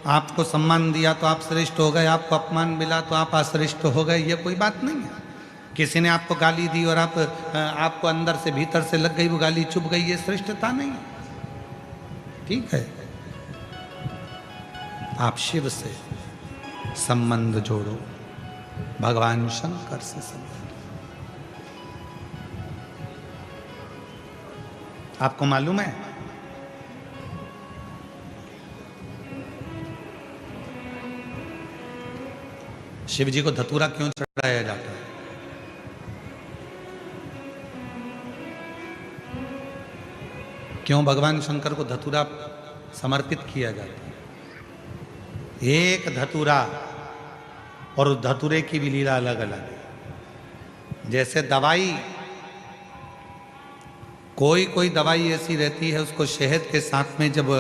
आपको सम्मान दिया तो आप श्रेष्ठ हो गए, आपको अपमान मिला तो आप अश्रेष्ठ हो गए, ये कोई बात नहीं है। किसी ने आपको गाली दी और आपको अंदर से भीतर से लग गई, वो गाली चुभ गई, ये श्रेष्ठता नहीं है। ठीक है, आप शिव से संबंध जोड़ो, भगवान शंकर से संबंध। आपको मालूम है शिव जी को धतूरा क्यों चढ़ाया जाता है? क्यों भगवान शंकर को धतूरा समर्पित किया जाता है? एक धतूरा और उस धतूरे की भी लीला अलग अलग है। जैसे दवाई, कोई दवाई ऐसी रहती है उसको शहद के साथ में, जब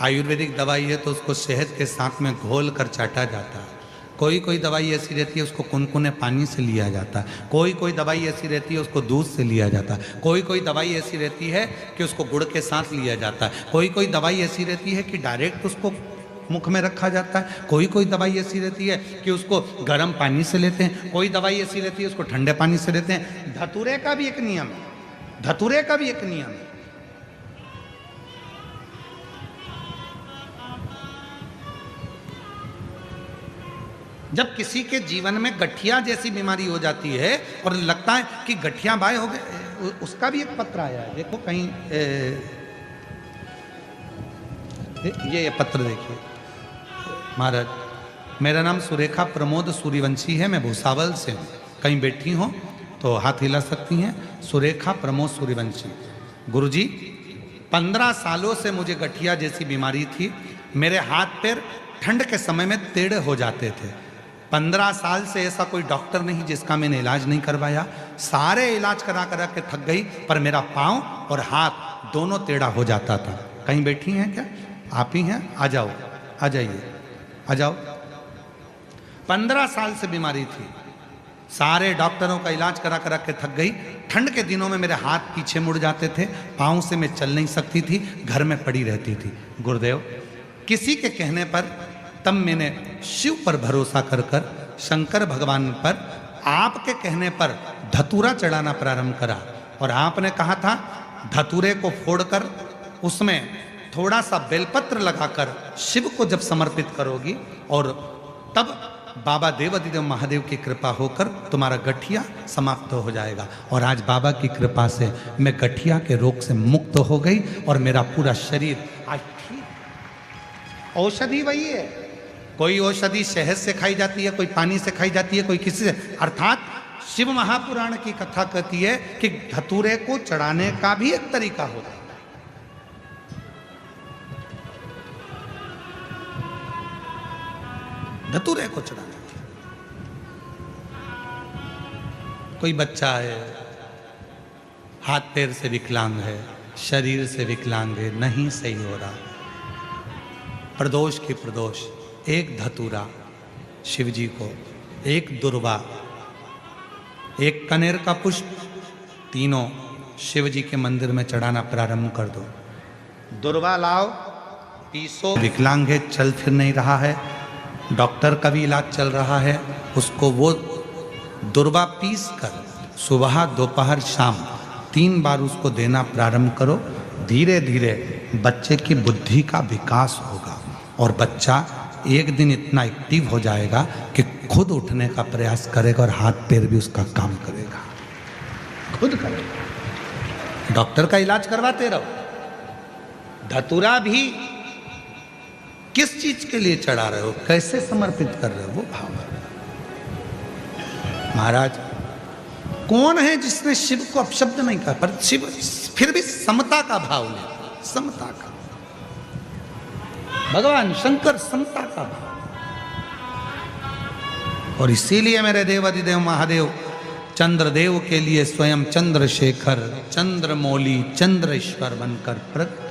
आयुर्वेदिक दवाई है तो उसको शहद के साथ में घोल कर चाटा जाता है। कोई दवाई ऐसी रहती है उसको कुनकुने पानी से लिया जाता है। कोई दवाई ऐसी रहती है उसको दूध से लिया जाता है। कोई दवाई ऐसी रहती है कि उसको गुड़ के साथ लिया जाता है। कोई दवाई ऐसी रहती है कि डायरेक्ट उसको मुख में रखा जाता है। कोई दवाई ऐसी रहती है कि उसको गर्म पानी से लेते हैं। कोई दवाई ऐसी रहती है उसको ठंडे पानी से लेते हैं। धतूरे का भी एक नियम है, धतूरे का भी एक नियम है। जब किसी के जीवन में गठिया जैसी बीमारी हो जाती है और लगता है कि गठिया बाय हो गए, उसका भी एक पत्र आया है, देखो कहीं ये पत्र देखिए। महाराज, मेरा नाम सुरेखा प्रमोद सूर्यवंशी है, मैं भूसावल से हूँ। कहीं बैठी हो तो हाथ हिला सकती हैं। सुरेखा प्रमोद सूर्यवंशी। गुरुजी, 15 सालों से मुझे गठिया जैसी बीमारी थी। मेरे हाथ पैर ठंड के समय में टेढ़े हो जाते थे। 15 साल से ऐसा कोई डॉक्टर नहीं जिसका मैंने इलाज नहीं करवाया। सारे इलाज करा के थक गई, पर मेरा पाँव और हाथ दोनों टेढ़ा हो जाता था। कहीं बैठी हैं क्या? आप ही हैं? आ जाओ, आ जाइए, आ जाओ। 15 साल से बीमारी थी, सारे डॉक्टरों का इलाज करा के थक गई। ठंड के दिनों में मेरे हाथ पीछे मुड़ जाते थे, पाँव से मैं चल नहीं सकती थी, घर में पड़ी रहती थी। गुरुदेव, किसी के कहने पर तब मैंने शिव पर भरोसा कर शंकर भगवान पर आपके कहने पर धतूरा चढ़ाना प्रारंभ करा। और आपने कहा था धतूरे को फोड़कर उसमें थोड़ा सा बेलपत्र लगाकर शिव को जब समर्पित करोगी, और तब बाबा देवाधिदेव महादेव की कृपा होकर तुम्हारा गठिया समाप्त हो जाएगा। और आज बाबा की कृपा से मैं गठिया के रोग से मुक्त हो गई और मेरा पूरा शरीर आज ठीक। औषधि वही है, कोई औषधि शहद से खाई जाती है, कोई पानी से खाई जाती है, कोई किसी से। अर्थात शिव महापुराण की कथा कहती है कि धतूरे को चढ़ाने का भी एक तरीका होता है। धतूरे को चढ़ाना। कोई बच्चा है, हाथ पैर से विकलांग है, शरीर से विकलांग है, नहीं सही हो रहा, प्रदोष की प्रदोष, एक धतूरा शिव जी को, एक दुर्वा, एक कनेर का पुष्प, तीनों शिव जी के मंदिर में चढ़ाना प्रारंभ कर दो। दुर्वा लाओ, पीसो। विकलांग है, चल फिर नहीं रहा है, डॉक्टर का भी इलाज चल रहा है, उसको वो दुर्वा पीस कर सुबह दोपहर शाम 3 बार उसको देना प्रारंभ करो। धीरे धीरे बच्चे की बुद्धि का विकास होगा और बच्चा एक दिन इतना एक्टिव हो जाएगा कि खुद उठने का प्रयास करेगा और हाथ पैर भी उसका काम करेगा, खुद करेगा। डॉक्टर का इलाज करवाते रहो। धतूरा भी किस चीज के लिए चढ़ा रहे हो, कैसे समर्पित कर रहे हो, वो भाव है। महाराज, कौन है जिसने शिव को अपशब्द नहीं कहा, पर शिव फिर भी समता का भाव लेता, समता का। भगवान शंकर समता का भाव। और इसीलिए मेरे देवाधिदेव महादेव चंद्रदेव के लिए स्वयं चंद्रशेखर, चंद्रमौली, चंद्रेश्वर बनकर प्रकट